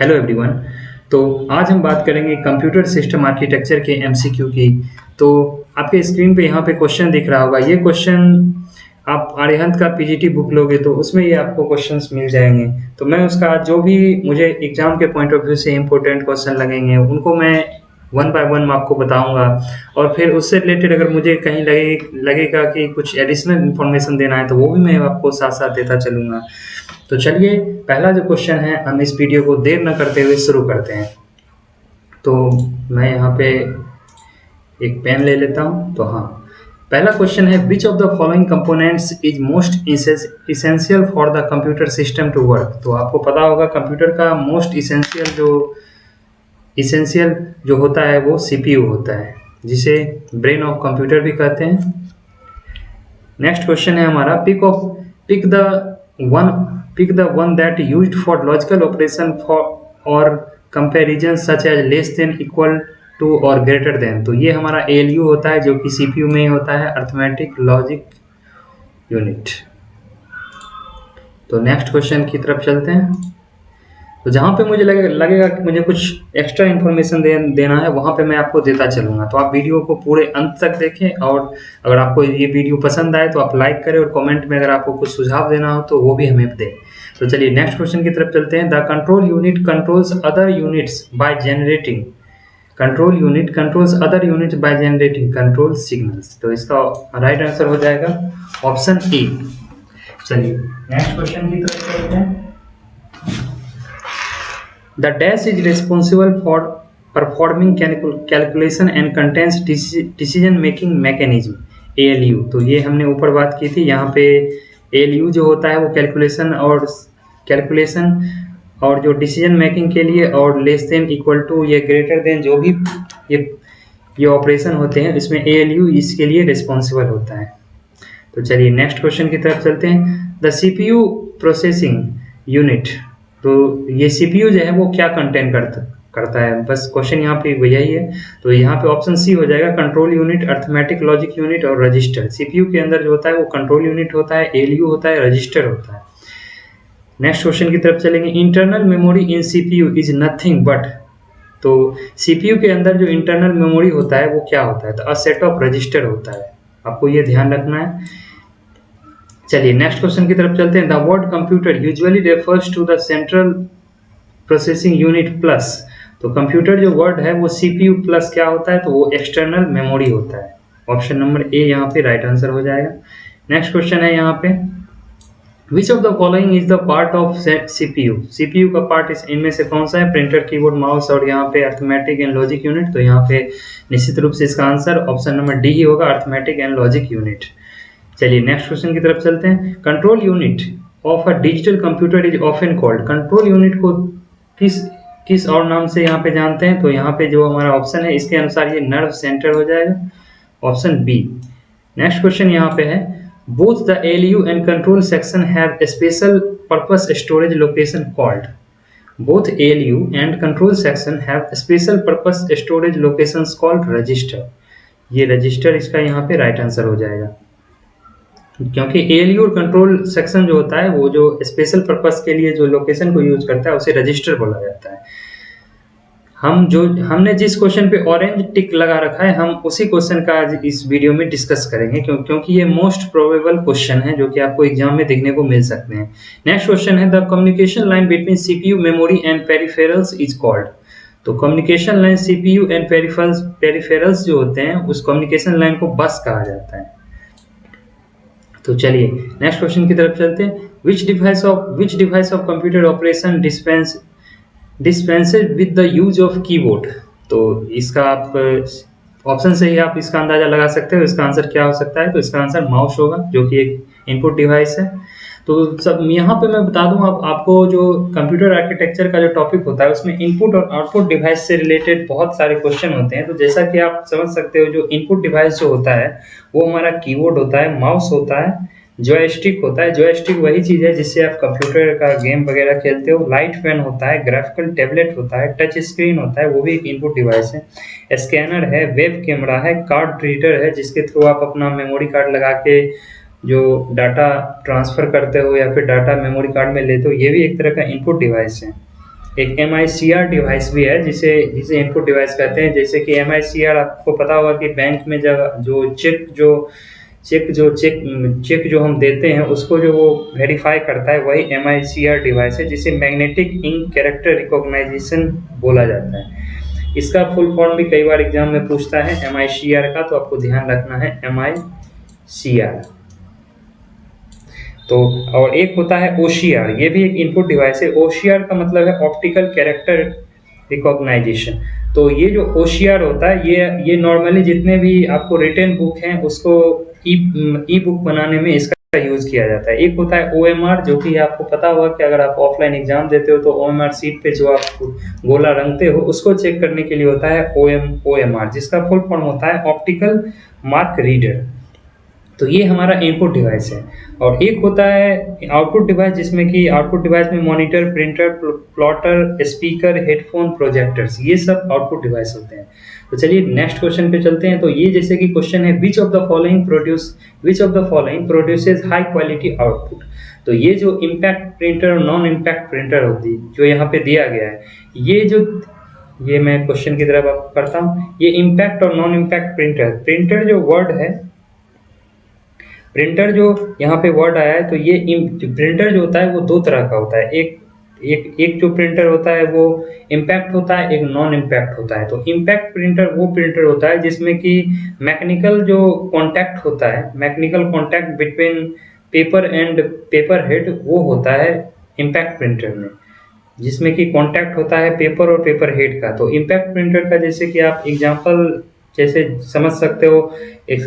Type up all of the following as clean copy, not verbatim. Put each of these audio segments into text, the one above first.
Hello everyone. तो आज हम बात करेंगे कंप्यूटर सिस्टम आर्किटेक्चर के एमसीक्यू की। तो आपके स्क्रीन पे यहाँ पे क्वेश्चन दिख रहा होगा। ये क्वेश्चन आप आर्यहंत का पीजीटी बुक लोगे तो उसमें ये आपको क्वेश्चंस मिल जाएंगे। तो मैं उसका जो भी मुझे एग्जाम के पॉइंट ऑफ व्यू से इंपॉर्टेंट क्वेश्चन लगेंगे उनको मैं वन बाय वन आपको बताऊंगा। और फिर उससे रिलेटेड अगर मुझे कहीं लगेगा कि कुछ एडिशनल इन्फॉर्मेशन देना है तो वो भी मैं आपको साथ साथ देता चलूँगा। तो चलिए, पहला जो क्वेश्चन है हम इस वीडियो को देर न करते हुए शुरू करते हैं। तो मैं यहाँ पे एक पेन ले लेता हूँ। तो हाँ, पहला क्वेश्चन है which of the following components is most essential for the computer system to work. तो आपको पता होगा कंप्यूटर का मोस्ट इसेंशियल जो होता है वो सीपीयू होता है, जिसे ब्रेन ऑफ कंप्यूटर भी कहते हैं। नेक्स्ट क्वेश्चन है हमारा pick the one that used for logical operation for or comparison such as less than, equal to और greater than। तो ये हमारा ALU होता है जो कि CPU में होता है, अर्थमेटिक लॉजिक यूनिट। तो नेक्स्ट क्वेश्चन की तरफ चलते हैं। तो जहाँ पे मुझे लगेगा कि मुझे कुछ एक्स्ट्रा इन्फॉर्मेशन देना है वहाँ पे मैं आपको देता चलूँगा। तो आप वीडियो को पूरे अंत तक देखें, और अगर आपको ये वीडियो पसंद आए तो आप लाइक करें, और कमेंट में अगर आपको कुछ सुझाव देना हो तो वो भी हमें दें। तो चलिए नेक्स्ट क्वेश्चन की तरफ चलते हैं। The control unit controls other units by generating control signals. तो इसका राइट आंसर हो जाएगा ऑप्शन ए। चलिए नेक्स्ट क्वेश्चन की तरफ चलते हैं। The dash is responsible for performing calculation and contains decision making mechanism ALU। तो ये हमने ऊपर बात की थी। यहाँ पे ALU जो होता है वो कैलकुलेशन और जो डिसीजन मेकिंग के लिए, और लेस देन, इक्वल टू, ये ग्रेटर देन, जो भी ये ऑपरेशन होते हैं इसमें ALU इसके लिए रिस्पॉन्सिबल होता है। तो चलिए नेक्स्ट क्वेश्चन की तरफ चलते हैं। The CPU processing unit. तो ये CPU जो है वो क्या कंटेन करता है, बस क्वेश्चन यहाँ पे यही है। तो यहाँ पे ऑप्शन सी हो जाएगा, control unit, arithmetic logic unit और रजिस्टर। CPU के अंदर जो होता है वो कंट्रोल यूनिट होता है, ALU होता है, रजिस्टर होता है। नेक्स्ट क्वेश्चन की तरफ चलेंगे। Internal memory in CPU is nothing but. तो CPU के अंदर जो इंटरनल मेमोरी होता है वो क्या होता है, तो अ सेट ऑफ रजिस्टर होता है। आपको ये ध्यान रखना है। चलिए नेक्स्ट क्वेश्चन की तरफ चलते हैं। The word computer usually refers to the central processing unit plus. तो कंप्यूटर जो वर्ड है वो CPU प्लस क्या होता है, तो वो एक्सटर्नल मेमोरी होता है। ऑप्शन नंबर ए यहाँ पे राइट आंसर हो जाएगा। नेक्स्ट क्वेश्चन है यहाँ पे, विच of the following is the part of CPU का पार्ट इनमें से कौन सा है, प्रिंटर, कीबोर्ड, माउस और यहाँ पे अर्थमेटिक एंड लॉजिक यूनिट। तो यहाँ पे निश्चित रूप से इसका आंसर ऑप्शन नंबर डी ही होगा, अर्थमेटिक एंड लॉजिक यूनिट। चलिए नेक्स्ट क्वेश्चन की तरफ चलते हैं। Control unit of a digital computer is often called. Control unit को किस और नाम से यहाँ पे जानते हैं, तो यहाँ पे जो हमारा ऑप्शन है इसके अनुसार ये नर्व सेंटर हो जाएगा, ऑप्शन बी। नेक्स्ट क्वेश्चन यहाँ पे है, both the ALU and control section have special purpose storage location called. Both ALU and control section have special purpose storage locations called register. ये रजिस्टर इसका यहाँ पे right answer हो जाएगा, क्योंकि ALU और कंट्रोल सेक्शन जो होता है वो जो स्पेशल पर्पस के लिए जो लोकेशन को यूज करता है उसे रजिस्टर बोला जाता है। हमने जिस क्वेश्चन पे ऑरेंज टिक लगा रखा है हम उसी क्वेश्चन का आज इस वीडियो में डिस्कस करेंगे, क्योंकि ये मोस्ट प्रोबेबल क्वेश्चन है जो कि आपको एग्जाम में देखने को मिल सकते हैं। नेक्स्ट क्वेश्चन है, the communication line between CPU memory and peripherals is called. तो communication line CPU and peripherals जो होते हैं उस कम्युनिकेशन लाइन को बस कहा जाता है। तो चलिए नेक्स्ट क्वेश्चन की तरफ चलते हैं। Which device of computer operation dispensed with the use of keyboard. तो इसका आप ऑप्शन से ही आप इसका अंदाजा लगा सकते हो इसका आंसर क्या हो सकता है। तो इसका आंसर माउस होगा, जो कि एक इनपुट डिवाइस है। तो सब यहाँ पे मैं बता दूं आपको जो कंप्यूटर आर्किटेक्चर का जो टॉपिक होता है उसमें इनपुट और आउटपुट डिवाइस से रिलेटेड बहुत सारे क्वेश्चन होते हैं। तो जैसा कि आप समझ सकते हो, जो इनपुट डिवाइस जो होता है वो हमारा कीबोर्ड होता है, माउस होता है, जॉयस्टिक होता है। जॉयस्टिक वही चीज़ है जिससे आप कंप्यूटर का गेम वगैरह खेलते हो। लाइट पेन होता है, ग्राफिकल टैबलेट होता है, टच स्क्रीन होता है, वो भी एक इनपुट डिवाइस है। स्कैनर है, वेब कैमरा है, कार्ड रीडर है जिसके थ्रू आप अपना मेमोरी कार्ड लगा के जो डाटा ट्रांसफ़र करते हो या फिर डाटा मेमोरी कार्ड में लेते हो, ये भी एक तरह का इनपुट डिवाइस है। एक MICR डिवाइस भी है जिसे इनपुट डिवाइस कहते हैं। जैसे कि MICR आपको पता होगा कि बैंक में जब चेक जो हम देते हैं उसको जो वो वेरीफाई करता है वही MICR डिवाइस है, जिसे मैग्नेटिक इंक कैरेक्टर रिकॉग्नाइजेशन बोला जाता है। इसका फुल फॉर्म भी कई बार एग्जाम में पूछता है MICR का, तो आपको ध्यान रखना है MICR। तो और एक होता है OCR, ये भी एक इनपुट डिवाइस है। OCR का मतलब है ऑप्टिकल कैरेक्टर रिकॉग्नाइजेशन। तो ये जो OCR होता है ये नॉर्मली जितने भी आपको रिटन बुक हैं उसको ई बुक बनाने में इसका यूज किया जाता है। एक होता है OMR, जो कि आपको पता होगा कि अगर आप ऑफलाइन एग्जाम देते हो तो OMR सीट पे जो आप गोला रंगते हो उसको चेक करने के लिए होता है OMR, जिसका फुल फॉर्म होता है ऑप्टिकल मार्क रीडर। तो ये हमारा इनपुट डिवाइस है। और एक होता है आउटपुट डिवाइस, जिसमें कि आउटपुट डिवाइस में monitor, printer, plotter, speaker, headphone, projectors, ये सब आउटपुट डिवाइस होते हैं। तो चलिए नेक्स्ट क्वेश्चन पे चलते हैं। तो ये जैसे कि क्वेश्चन है which of the following produces high quality output. तो ये जो इम्पैक्ट प्रिंटर और नॉन इम्पैक्ट प्रिंटर होती है जो यहाँ पे दिया गया है, ये मैं क्वेश्चन की तरफ करता हूँ। ये इम्पैक्ट और नॉन इम्पैक्ट प्रिंटर जो वर्ड है, प्रिंटर जो यहाँ पे वर्ड आया है, तो ये प्रिंटर जो होता है वो दो तरह का होता है। एक जो प्रिंटर होता है वो इम्पैक्ट होता है, एक नॉन इम्पैक्ट होता है। तो इम्पैक्ट प्रिंटर वो प्रिंटर होता है जिसमें कि मैकेनिकल जो कांटेक्ट होता है, mechanical contact between paper and paper head, वो होता है इम्पैक्ट प्रिंटर में, जिसमें कि कांटेक्ट होता है पेपर और पेपर हेड का। तो इम्पैक्ट प्रिंटर का जैसे कि आप एग्जांपल जैसे समझ सकते हो,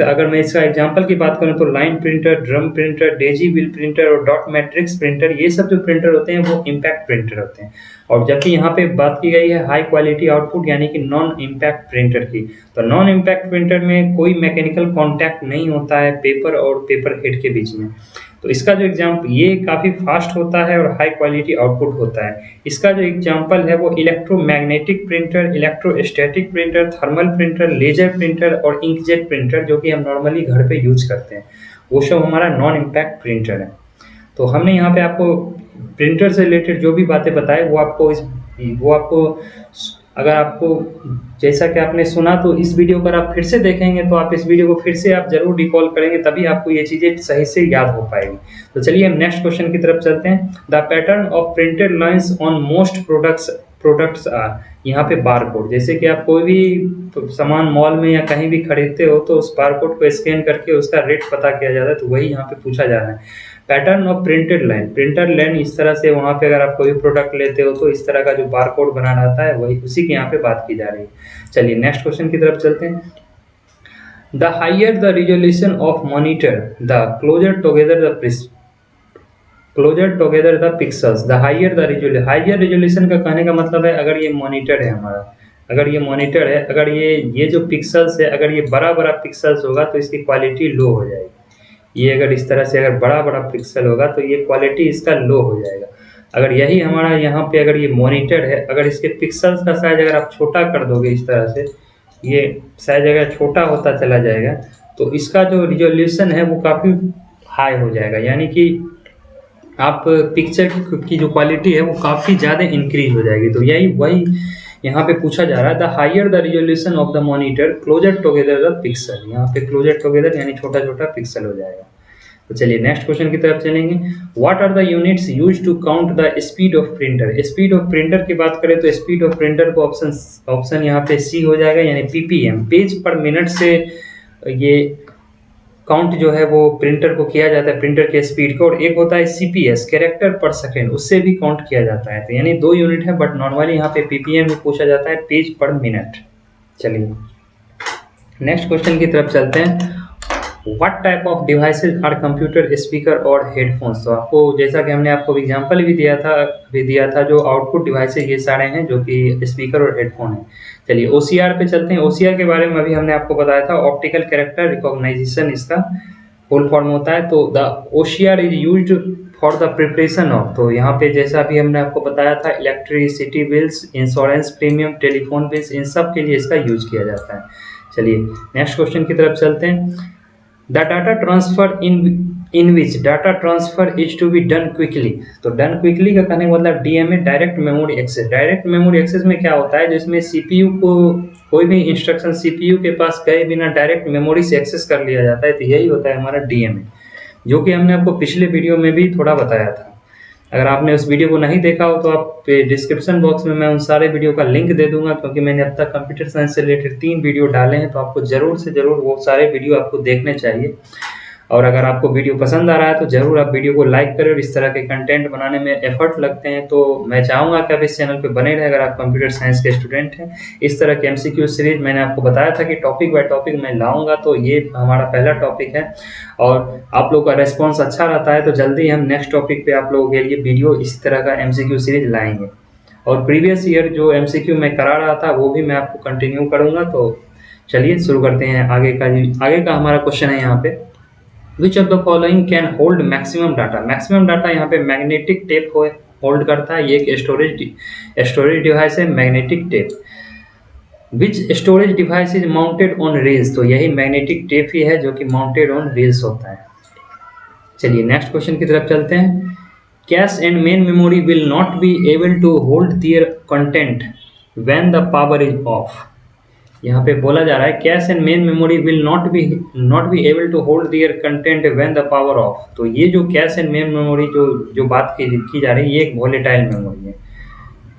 अगर मैं इसका एग्जांपल की बात करूं तो line printer, drum printer, Daisy wheel printer और डॉट मैट्रिक्स प्रिंटर, ये सब जो प्रिंटर होते हैं वो इम्पैक्ट प्रिंटर होते हैं। और जबकि यहाँ पे बात की गई है हाई क्वालिटी आउटपुट यानी कि नॉन इम्पैक्ट प्रिंटर की। तो नॉन इम्पैक्ट प्रिंटर में कोई मैकेनिकल कॉन्टैक्ट नहीं होता है पेपर और पेपर हेड के बीच में। तो इसका जो एग्जाम्पल, ये काफ़ी फास्ट होता है और हाई क्वालिटी आउटपुट होता है। इसका जो एग्जाम्पल है वो electromagnetic printer, electrostatic printer, thermal printer, laser printer और इंकजेट प्रिंटर, जो कि हम नॉर्मली घर पे यूज करते हैं, वो सब हमारा नॉन इम्पैक्ट प्रिंटर है। तो हमने यहाँ पे आपको प्रिंटर से रिलेटेड जो भी बातें बताए वो आपको अगर आपको जैसा कि आपने सुना, तो इस वीडियो पर आप फिर से देखेंगे तो आप इस वीडियो को फिर से आप जरूर रिकॉल करेंगे, तभी आपको ये चीज़ें सही से याद हो पाएगी। तो चलिए हम नेक्स्ट क्वेश्चन की तरफ चलते हैं। The pattern of printed lines on most products are. यहाँ पे बारकोड, जैसे कि आप कोई भी सामान मॉल में या कहीं भी खरीदते हो तो उस बारकोड को स्कैन करके उसका रेट पता किया जाता है, तो वही यहाँ पे पूछा जा रहा है। Pattern of printed line, printer line इस तरह से वहाँ पे अगर आप कोई प्रोडक्ट लेते हो तो इस तरह का जो बारकोड बना रहता है वही उसी की यहाँ पे बात की जा रही है। चलिए नेक्स्ट क्वेश्चन की तरफ चलते हैं। The higher the resolution of monitor the closer together the pixels. The higher the resolution, higher resolution का कहने का मतलब है अगर ये मॉनिटर है हमारा, अगर ये जो पिक्सल्स है, अगर ये बड़ा बड़ा पिक्सल्स होगा तो इसकी क्वालिटी लो हो जाएगी। ये अगर इस तरह से अगर बड़ा बड़ा पिक्सल होगा तो ये क्वालिटी इसका लो हो जाएगा। अगर यही हमारा यहाँ पे अगर ये मॉनिटर है, अगर इसके पिक्सल्स का साइज अगर आप छोटा कर दोगे इस तरह से, ये साइज अगर छोटा होता चला जाएगा तो इसका जो रिजोल्यूशन है वो काफ़ी हाई हो जाएगा, यानी कि आप पिक्चर की जो क्वालिटी है वो काफ़ी ज़्यादा इंक्रीज हो जाएगी। तो वही यहाँ पे पूछा जा रहा है। The higher the resolution of the monitor closer together the pixel, यहाँ पे क्लोजर टुगेदर यानी छोटा छोटा पिक्सल हो जाएगा। तो चलिए नेक्स्ट क्वेश्चन की तरफ चलेंगे। What are the units use to count the speed of printer. Speed of printer की बात करें तो स्पीड ऑफ प्रिंटर को ऑप्शन यहाँ पे सी हो जाएगा, यानी PPM, पेज पर मिनट से ये काउंट जो है वो प्रिंटर को किया जाता है, प्रिंटर के स्पीड को। और एक होता है CPS, कैरेक्टर पर सेकेंड, उससे भी काउंट किया जाता है। तो यानी दो यूनिट है, बट नॉर्मली यहाँ पे PPM में पूछा जाता है, पेज पर मिनट। चलिए नेक्स्ट क्वेश्चन की तरफ चलते हैं। What type of devices are computer, speaker और हेडफोन्स। तो आपको जैसा कि हमने आपको एग्जांपल भी दिया था जो आउटपुट डिवाइसेज ये सारे हैं जो कि स्पीकर और हेडफोन है। चलिए OCR पे चलते हैं। OCR के बारे में अभी हमने आपको बताया था, ऑप्टिकल कैरेक्टर रिकॉग्नाइजेशन इसका फुल फॉर्म होता है। तो the OCR is used for the preparation of, तो यहाँ पे जैसा अभी हमने आपको बताया था, electricity bills, insurance premium, telephone bills, इन सब के लिए इसका यूज किया जाता है। चलिए नेक्स्ट क्वेश्चन की तरफ चलते हैं। The data transfer in which data transfer is to be done quickly. तो डन क्विकली का कहने का मतलब DMA, direct memory access. Direct memory access में क्या होता है, जिसमें सीपीयू को कोई भी इंस्ट्रक्शन सीपीयू के पास गए बिना डायरेक्ट मेमोरी से एक्सेस कर लिया जाता है, तो यही होता है हमारा डीएमए, जो कि हमने आपको पिछले वीडियो में भी थोड़ा बताया था। अगर आपने उस वीडियो को नहीं देखा हो तो आप डिस्क्रिप्शन बॉक्स में मैं उन सारे वीडियो का लिंक दे दूंगा, क्योंकि मैंने अब तक कंप्यूटर साइंस से रिलेटेड 3 वीडियो डाले हैं, तो आपको ज़रूर से ज़रूर वो सारे वीडियो आपको देखने चाहिए। और अगर आपको वीडियो पसंद आ रहा है तो ज़रूर आप वीडियो को लाइक करें, और इस तरह के कंटेंट बनाने में एफर्ट लगते हैं तो मैं चाहूँगा कि आप इस चैनल पे बने रहें अगर आप कंप्यूटर साइंस के स्टूडेंट हैं। इस तरह के एमसीक्यू सीरीज मैंने आपको बताया था कि टॉपिक बाय टॉपिक मैं लाऊंगा, तो ये हमारा पहला टॉपिक है और आप लोगों का रेस्पॉन्स अच्छा रहता है तो जल्दी हम नेक्स्ट टॉपिक पे आप लोगों के लिए वीडियो इस तरह का एमसीक्यू सीरीज लाएंगे। और प्रीवियस ईयर जो एमसीक्यू मैं करा रहा था वो भी मैं आपको कंटिन्यू करूँगा। तो चलिए शुरू करते हैं। आगे का हमारा क्वेश्चन है यहाँ पे, विच of the following can hold maximum data. Maximum data यहाँ पे मैग्नेटिक टेप होल्ड करता है, ये एक स्टोरेज डिवाइस है magnetic tape. Which storage device is mounted on reels. तो यही मैग्नेटिक टेप ही है जो कि माउंटेड ऑन रील्स होता है। चलिए नेक्स्ट क्वेश्चन की तरफ चलते हैं। Cache and main memory will not be able to hold their content when the power is off. यहाँ पे बोला जा रहा है cache and main memory will not be able to hold their content when the power off. तो ये जो cash and main memory जो बात की जा रही है, ये एक वोलेटाइल मेमोरी है।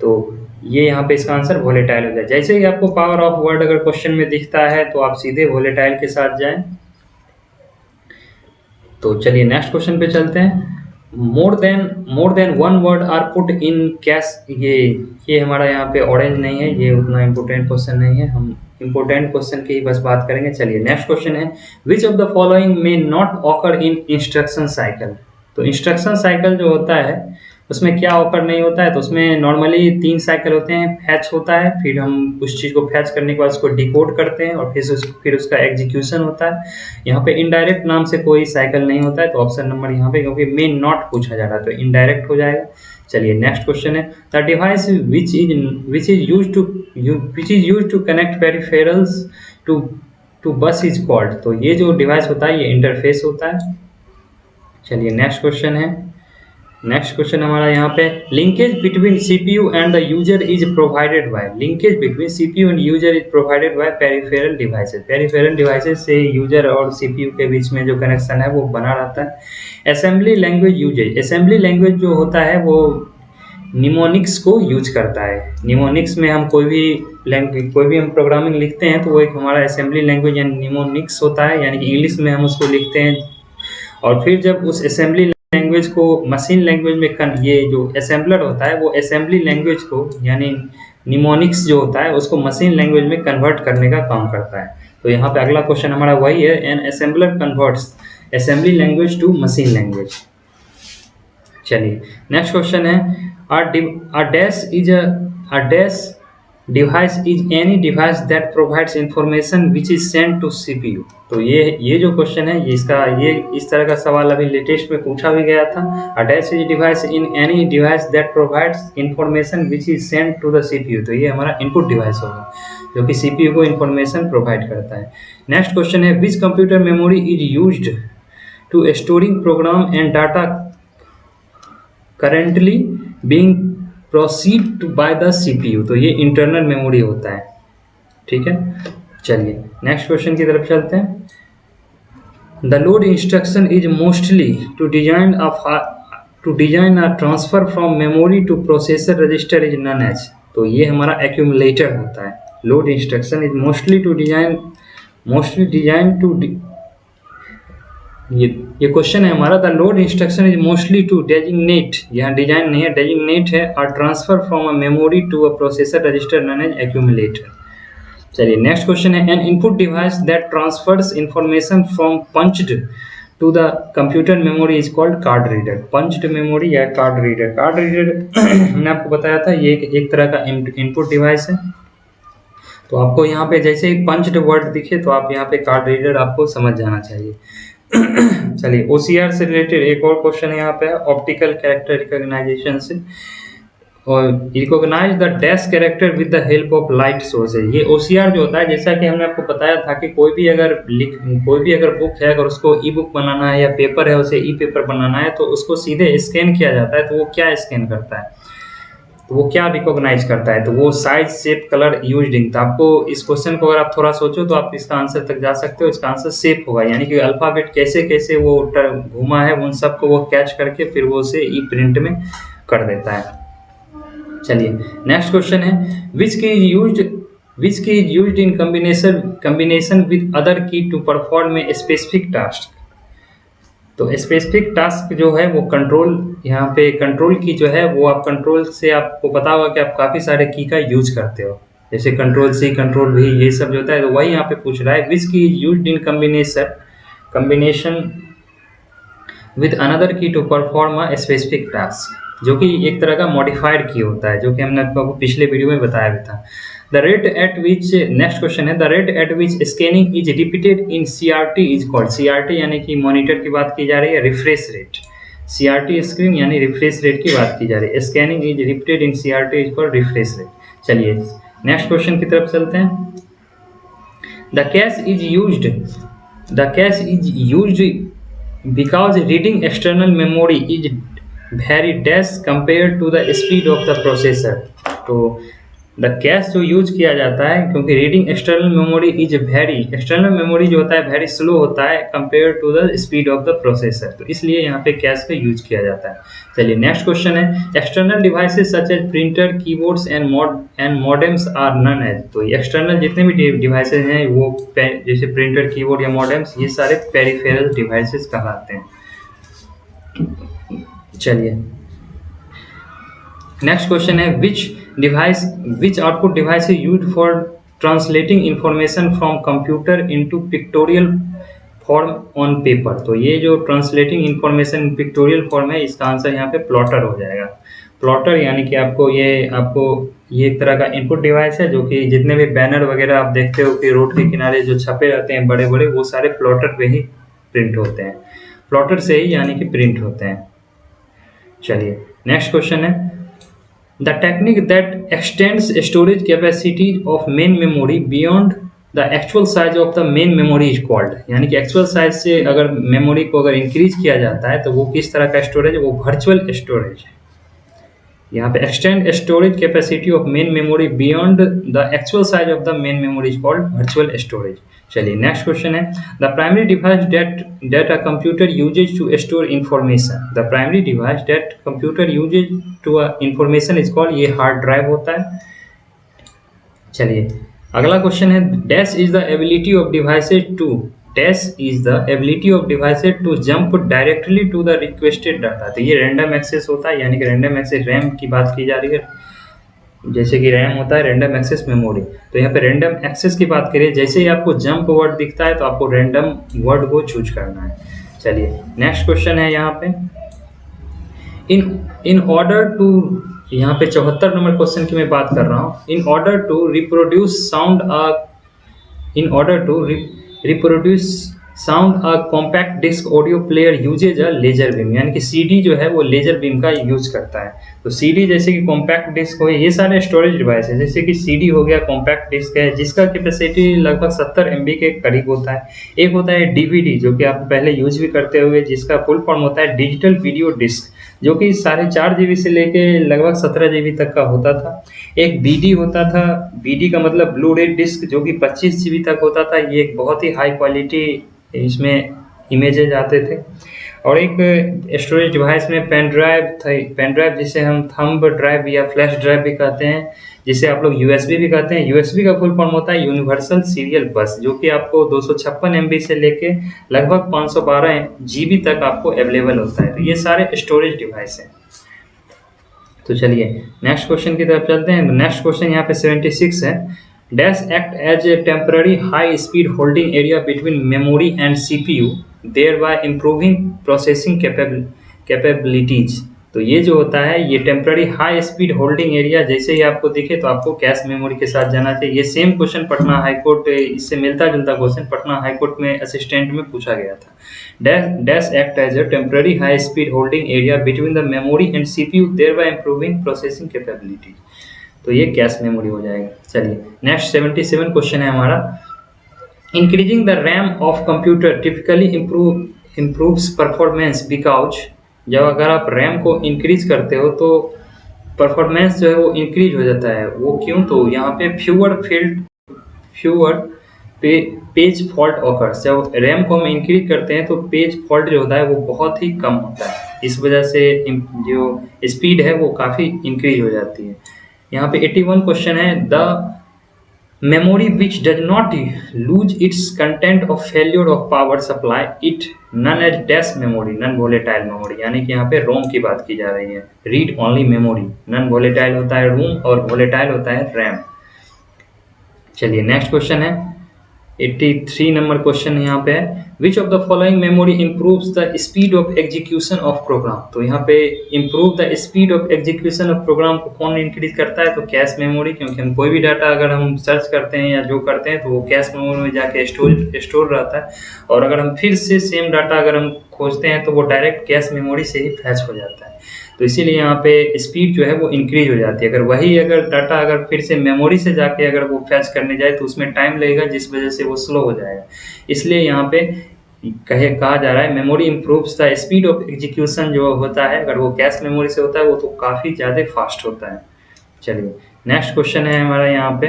तो ये यहाँ पे इसका आंसर वोलेटाइल हो जाए। जैसे ही आपको पावर ऑफ वर्ड अगर क्वेश्चन में दिखता है तो आप सीधे वोलेटाइल के साथ जाएं। तो चलिए नेक्स्ट क्वेश्चन पे चलते हैं। More than one word are put in cache. ये हमारा यहाँ पे ऑरेंज नहीं है, ये उतना इम्पोर्टेंट क्वेश्चन नहीं है, हम इम्पोर्टेंट क्वेश्चन की बस बात करेंगे। चलिए नेक्स्ट क्वेश्चन है, which of the following may not occur in instruction cycle. तो इंस्ट्रक्शन साइकिल जो होता है उसमें क्या ऑकर नहीं होता है, तो उसमें नॉर्मली 3 साइकिल होते हैं। फैच होता है, फिर हम उस चीज़ को फैच करने के बाद उसको डिकोड करते हैं और फिर उसका एग्जीक्यूशन होता है। यहाँ पे इनडायरेक्ट नाम से कोई साइकिल नहीं होता है, तो ऑप्शन नंबर यहाँ पे, क्योंकि मे नॉट पूछा जा रहा है तो इनडायरेक्ट हो जाएगा। चलिए नेक्स्ट क्वेश्चन है, the device which is use to connect peripherals to bus is called. तो ये जो डिवाइस होता है ये इंटरफेस होता है। चलिए नेक्स्ट क्वेश्चन है, नेक्स्ट क्वेश्चन हमारा यहाँ पे, linkage between CPU and the user is provided by. Linkage between CPU and user is provided by peripheral devices. Peripheral devices से यूजर और सीपीयू के बीच में जो कनेक्शन है वो बना रहता है। Assembly language uses. Assembly language जो होता है वो निमोनिक्स को यूज करता है। निमोनिक्स में हम कोई भी हम प्रोग्रामिंग लिखते हैं तो वो एक हमारा असेंबली लैंग्वेज यानी निमोनिक्स होता है, यानी कि इंग्लिश में हम उसको लिखते हैं। और फिर जब उस असेंबली लैंग्वेज को मशीन लैंग्वेज में ये जो असेंबलर होता है वो असेंबली लैंग्वेज को यानी निमोनिक्स जो होता है उसको मशीन लैंग्वेज में कन्वर्ट करने का काम करता है। तो यहाँ पे अगला क्वेश्चन हमारा वही है, an assembler converts assembly language to machine language. चलिए नेक्स्ट क्वेश्चन है, a dash device is any device that provides information which is sent to CPU। तो ये जो क्वेश्चन है ये इस तरह का सवाल अभी लेटेस्ट में पूछा भी गया था। a dash is device in any device that provides information which is sent to the CPU। तो ये हमारा इनपुट डिवाइस होगा जो कि CPU को इंफॉर्मेशन प्रोवाइड करता है। नेक्स्ट क्वेश्चन है, which computer memory is used to storing program and data currently being proceed by the CPU. तो ये इंटरनल मेमोरी होता है, ठीक है। चलिए नेक्स्ट क्वेश्चन की तरफ चलते हैं। The load instruction is mostly to design a transfer from memory to processor register is known as. तो ये हमारा एक्यूमुलेटर होता है। Load instruction is mostly design to ये क्वेश्चन है हमारा, the load instruction is mostly to designate, यहाँ design नहीं है डेजिग्नेट है, और transfer from a memory to a processor register known as accumulator. चलिए नेक्स्ट क्वेश्चन है, an input device that transverse information from punched to the computer memory is called card reader. Punched memory या card reader. Card reader हमने आपको बताया था ये एक तरह का इनपुट डिवाइस है। तो आपको यहाँ पे जैसे ही पंच्ड वर्ड दिखे तो आप यहाँ पे कार्ड रीडर आपको समझ जाना चाहिए। चलिए OCR से रिलेटेड एक और क्वेश्चन यहाँ पे है, ऑप्टिकल कैरेक्टर रिकॉग्नाइजेशन से। और recognise the dash character with the help of light sources. ये OCR जो होता है, जैसा कि हमने आपको बताया था कि कोई भी अगर बुक है, अगर उसको ई बुक बनाना है या पेपर है उसे ई पेपर बनाना है, तो उसको सीधे स्कैन किया जाता है। तो वो क्या स्कैन करता है, तो वो क्या रिकॉग्नाइज करता है, तो वो size shape colour used in. तो आपको इस क्वेश्चन को अगर आप थोड़ा सोचो तो आप इसका आंसर तक जा सकते हो। इसका आंसर शेप होगा, यानी कि अल्फाबेट कैसे कैसे वो घूमा है उन सबको वो कैच करके फिर वो उसे ई प्रिंट में कर देता है। चलिए नेक्स्ट क्वेश्चन है, which key is used in combination with other key to perform a specific task. तो स्पेसिफिक टास्क जो है वो कंट्रोल, यहाँ पे कंट्रोल की जो है वो आप कंट्रोल से आपको पता होगा कि आप काफ़ी सारे की का यूज करते हो, जैसे कंट्रोल C, कंट्रोल V, ये सब जो होता है। तो वही यहाँ पे पूछ रहा है, which key is used in combination with another key to perform a specific task, जो कि एक तरह का मॉडिफाइड की होता है, जो कि हमने आपको पिछले वीडियो में बताया भी था। The rate at which, next question है, the rate at which scanning is repeated in CRT is called. CRT यानी कि मॉनिटर की बात की जा रही है, रिफ्रेश रेट। CRT स्क्रीन यानी रिफ्रेश रेट की बात की जा रही है। Scanning is repeated in CRT is called refresh rate. चलिए नेक्स्ट क्वेश्चन की तरफ चलते हैं। The cash is used because reading external memory is very dash compared to the speed of the processor। तो द कैश जो use किया जाता है, क्योंकि reading external memory is very, external memory जो होता है वेरी स्लो होता है compare to the speed of the processor, तो इसलिए यहाँ पे कैश का यूज किया जाता है। चलिए नेक्स्ट क्वेश्चन है, external devices such as printer, keyboards and modems are known as. तो एक्सटर्नल जितने भी डिवाइसेस हैं वो जैसे प्रिंटर, कीबोर्ड या मॉडेम्स, ये सारे पेरिफेरल डिवाइसेस कहलाते हैं। चलिए नेक्स्ट क्वेश्चन है, which output device is used for translating information from computer into pictorial form on paper. तो ये जो translating information in pictorial form है, इसका आंसर यहाँ पे प्लॉटर हो जाएगा। प्लॉटर यानी कि आपको ये एक तरह का इनपुट डिवाइस है, जो कि जितने भी बैनर वगैरह आप देखते हो कि रोड के किनारे जो छपे रहते हैं बड़े बड़े, वो सारे प्लॉटर पे ही प्रिंट होते हैं, प्लॉटर से ही यानी कि प्रिंट होते हैं। चलिए नेक्स्ट क्वेश्चन है, the technique that x tends storage capacity of main memory beyond the actual size of the main memory is called. यानी कि एक्चुअल साइज से अगर मेमोरी को अगर इंक्रीज किया जाता है तो वो किस तरह का स्टोरेज है, वो वर्चुअल स्टोरेज। यहाँ पे extend storage capacity of main memory beyond the actual size of the main memory is called virtual storage. चलिए नेक्स्ट क्वेश्चन है, the primary device that a computer uses to store information. The primary device that computer uses to information is called, ये hard drive होता है। चलिए अगला question है, dash is the ability of devices to jump directly to the requested data. तो ये random access होता है, यानी कि रैंडम एक्सेस रैम की बात की जा रही है, जैसे कि रैम होता है रैंडम एक्सेस मेमोरी। तो यहाँ पे रैंडम एक्सेस की बात करें, जैसे ही आपको जंप वर्ड दिखता है तो आपको रैंडम वर्ड को चूज करना है। चलिए नेक्स्ट क्वेश्चन है यहाँ पे, इन ऑर्डर टू, यहाँ पे 74 नंबर क्वेश्चन की मैं बात कर रहा हूँ। In order to reproduce sound a compact disc audio player uses a laser beam. यानी कि CD जो है वो लेजर बीम का यूज करता है। तो CD जैसे कि कॉम्पैक्ट डिस्क हो, ये सारे स्टोरेज डिवाइस है, जैसे कि CD हो गया, कॉम्पैक्ट डिस्क है जिसका कैपेसिटी लगभग 70 MB के करीब होता है। एक होता है DVD, जो कि आप पहले यूज भी करते हुए, जिसका फुल फॉर्म होता है डिजिटल वीडियो डिस्क, जो कि 4.5 GB से लेके लगभग 17 GB तक का होता था। एक BD होता था, BD का मतलब ब्लू रे डिस्क, जो कि 25 GB तक होता था। ये एक बहुत ही हाई क्वालिटी इसमें इमेजेज आते थे। और एक स्टोरेज डिवाइस में पेन ड्राइव जिसे हम थंब ड्राइव या फ्लैश ड्राइव भी कहते हैं, जिसे आप लोग USB भी कहते हैं। USB का फुल फॉर्म होता है यूनिवर्सल सीरियल बस, जो कि आपको 256 MB से लेके लगभग 512 GB तक आपको अवेलेबल होता है। तो ये सारे स्टोरेज डिवाइस हैं। तो चलिए नेक्स्ट क्वेश्चन की तरफ चलते हैं। नेक्स्ट क्वेश्चन यहाँ पे 76 है, dash act as a temporary high speed holding area between memory and CPU, thereby improving processing capabilities। तो ये जो होता है ये temporary high speed holding area जैसे ही आपको दिखे तो आपको कैश मेमोरी के साथ जाना चाहिए। ये same question Patna high court, इससे मिलता जुलता क्वेश्चन पटना हाई कोर्ट में असिस्टेंट में पूछा गया था। Dash act as a temporary high speed holding area between the memory and CPU thereby improving processing capability. तो ये कैश मेमोरी हो जाएगा। चलिए नेक्स्ट 77 क्वेश्चन है हमारा। Increasing the RAM of computer typically improves performance because, जब अगर आप रैम को इंक्रीज करते हो तो परफॉर्मेंस जो है वो इंक्रीज हो जाता है। वो क्यों? तो यहाँ पे फ्यूअर पेज फॉल्ट ऑकर्स। जब रैम को हम इंक्रीज करते हैं तो पेज फॉल्ट जो होता है वो बहुत ही कम होता है। इस वजह से जो स्पीड है वो काफ़ी इंक्रीज हो जाती है। यहाँ पे 81 क्वेश्चन है। The memory which does not lose its content of failure of power supply it none as dash memory non volatile memory, यानी कि यहाँ पे रोम की बात की जा रही है। Read only memory, non volatile होता है रोम और वोलेटाइल होता है रैम। चलिए नेक्स्ट क्वेश्चन है 83 नंबर क्वेश्चन यहाँ पे है। Which of the following memory improves the speed of execution of program. तो यहाँ पे improve the speed of execution of program को कौन इंक्रीज करता है? तो कैश मेमोरी, क्योंकि हम कोई भी डाटा अगर हम सर्च करते हैं या जो करते हैं तो वो कैश मेमोरी में जाके स्टोर रहता है, और अगर हम फिर से सेम डाटा अगर हम खोजते हैं तो वो डायरेक्ट कैश मेमोरी से ही फैच हो जाता है। तो इसीलिए यहाँ पे स्पीड जो है वो इंक्रीज हो जाती है। अगर डाटा अगर फिर से मेमोरी से जाके अगर वो फैच करने जाए तो उसमें टाइम लगेगा, जिस वजह से वो स्लो हो जाएगा। इसलिए यहाँ पे कहा जा रहा है memory improves the speed of execution जो होता है, अगर वो कैश मेमोरी से होता है वो तो काफ़ी ज़्यादा फास्ट होता है। चलिए नेक्स्ट क्वेश्चन है हमारा यहाँ पे।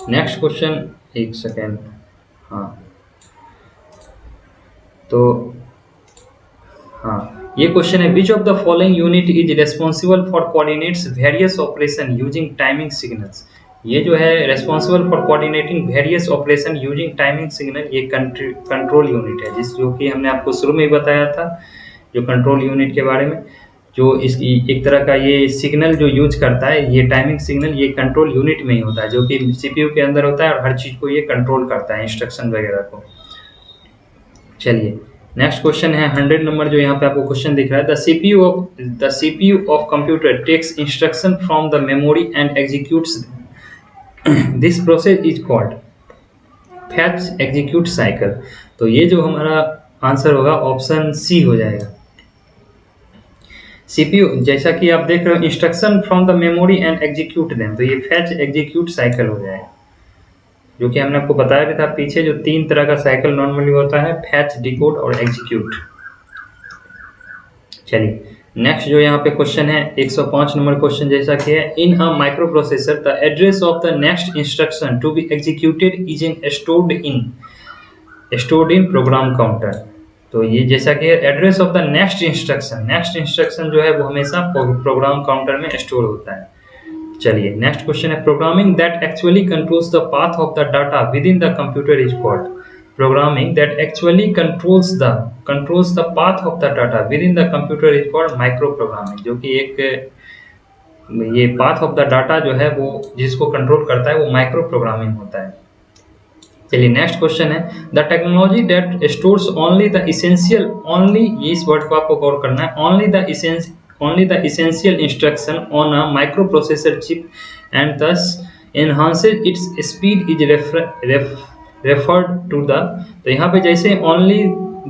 नेक्स्ट क्वेश्चन, एक सेकेंड, हाँ तो हाँ ये क्वेश्चन है। Which of the following unit is responsible for coordinates various operation using timing signals. ये जो है responsible for coordinating various operation using timing signal, ये कंट्रोल यूनिट है, जो कि हमने आपको शुरू में ही बताया था जो कंट्रोल यूनिट के बारे में। जो इस एक तरह का ये सिग्नल जो यूज करता है, ये टाइमिंग सिग्नल ये कंट्रोल यूनिट में ही होता है, जो कि सीपीयू के अंदर होता है और हर चीज़ को ये कंट्रोल करता है, इंस्ट्रक्शन वगैरह को। चलिए नेक्स्ट क्वेश्चन है 100 नंबर जो यहाँ पे आपको क्वेश्चन दिख रहा है। The CPU of computer takes instruction from the memory and executes this process is called fetch execute cycle. तो ये जो हमारा आंसर होगा ऑप्शन सी हो जाएगा। सीपीयू, जैसा कि आप देख रहे हो, instruction from the memory and execute them, तो ये फैच एग्जीक्यूट साइकिल हो जाएगा, जो कि हमने आपको बताया भी था पीछे। जो 3 तरह का साइकिल नॉर्मली होता है, फैच, डिकोड और एग्जीक्यूट। चलिए नेक्स्ट जो यहाँ पे क्वेश्चन है 105 नंबर क्वेश्चन जैसा कि है। In a micro processor the address of the next instruction to be executed is stored in program counter. तो ये जैसा कि address of the next instruction जो है वो हमेशा प्रोग्राम काउंटर में स्टोर होता है। चलिए नेक्स्ट क्वेश्चन है। Programming that actually controls the path of the data with in the computer is called. Programming that actually controls the path of the data with in the computer is called micro programming, जो कि एक ये path of the data जो है वो जिसको control करता है वो माइक्रो प्रोग्रामिंग होता है। चलिए नेक्स्ट क्वेश्चन है। The technology that stores only the essential, only, ये इस वर्ड को आपको गौर करना है, only the essential instruction on a microprocessor chip and thus enhances its speed is referred to the। तो यहाँ पे जैसे only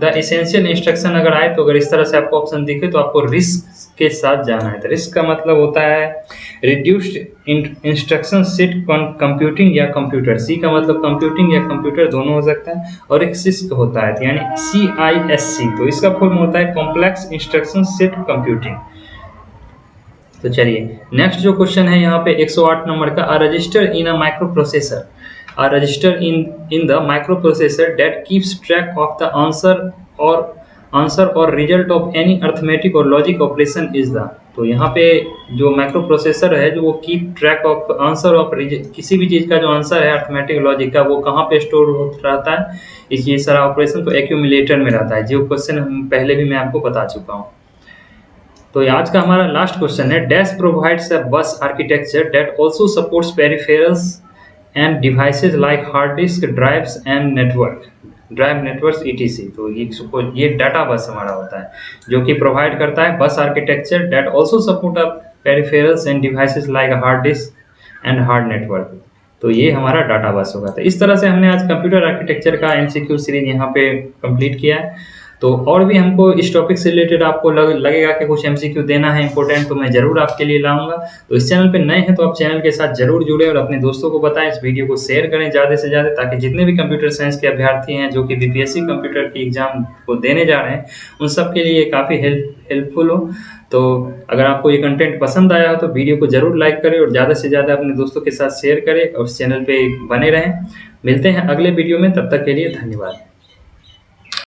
the essential instruction अगर आए तो अगर इस तरह से आपको ऑप्शन दिखे तो आपको रिस्क के साथ जाना है। तो रिस्क का मतलब होता है रिड्यूस्ड इंस्ट्रक्शन सेट कंप्यूटिंग या कंप्यूटर। सी का मतलब कंप्यूटिंग या कंप्यूटर दोनों हो सकता है, और एक सिस्क होता है यानी CISC, तो इसका फुल होता है कॉम्प्लेक्स इंस्ट्रक्शन सेट कंप्यूटिंग। तो चलिए नेक्स्ट जो क्वेश्चन है यहाँ पे 108 नंबर का। A register in the microprocessor that keeps track of the answer or result of any arithmetic or logic operation is the. तो यहाँ पे जो माइक्रो प्रोसेसर है जो वो keep track of answer of किसी भी चीज़ का जो आंसर है अर्थमेटिक लॉजिक का वो कहाँ पे स्टोर रहता है, ये सारा ऑपरेशन तो एक्यूमुलेटर में रहता है, जो क्वेश्चन हम पहले भी मैं आपको बता चुका हूँ। तो आज का हमारा लास्ट क्वेश्चन है। डैश प्रोवाइड्स अ बस architecture that also supports peripherals and devices like hard disk, drives and network. Drive network etc. तो ये डाटा बस हमारा होता है जो कि प्रोवाइड करता है बस architecture that also support peripherals end devices like hard disk and hard network. तो ये हमारा डाटा बस होगा। तो इस तरह से हमने आज कंप्यूटर आर्किटेक्चर का एमसीक्यू सीरीज यहाँ पे कंप्लीट किया है। तो और भी हमको इस टॉपिक से रिलेटेड आपको लगेगा कि कुछ एमसीक्यू देना है इंपॉर्टेंट, तो मैं ज़रूर आपके लिए लाऊंगा। तो इस चैनल पे नए हैं तो आप चैनल के साथ ज़रूर जुड़े और अपने दोस्तों को बताएं, इस वीडियो को शेयर करें ज़्यादा से ज़्यादा, ताकि जितने भी कंप्यूटर साइंस के अभ्यर्थी हैं जो कि बीपीएससी कंप्यूटर की एग्ज़ाम को देने जा रहे हैं, उन सब के लिए काफ़ी हेल्पफुल हो। तो अगर आपको ये कंटेंट पसंद आया हो तो वीडियो को ज़रूर लाइक करें और ज़्यादा से ज़्यादा अपने दोस्तों के साथ शेयर करें और इस चैनल पे बने रहें। मिलते हैं अगले वीडियो में, तब तक के लिए धन्यवाद।